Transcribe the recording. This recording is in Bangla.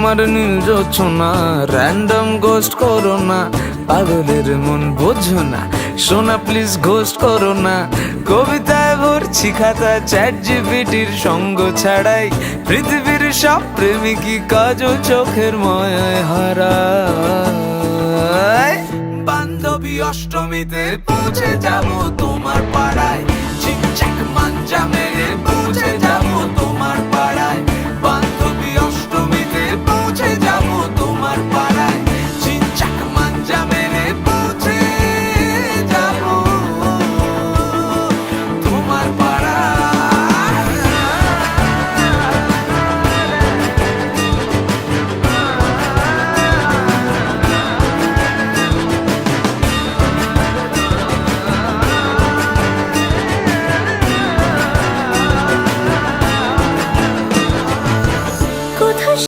তোমার নীল জোছনা র্যান্ডম গোস্ট করো না, পাগলের মন বোঝো না, সোনা প্লিজ ঘোস্ট করো না। কবিতায় ভরছি খাতা চ্যাট জিপিটির সঙ্গ ছাড়াই, পৃথিবীর সব প্রেমিকই কাজও চোখের মায়ায় হারায়। বান্ধবী অষ্টমীতে পৌঁছে যাব তোমার পাড়ায়, চিকচাক মাঞ্জা মেরে পৌঁছে যাব তোমার পাড়ায়।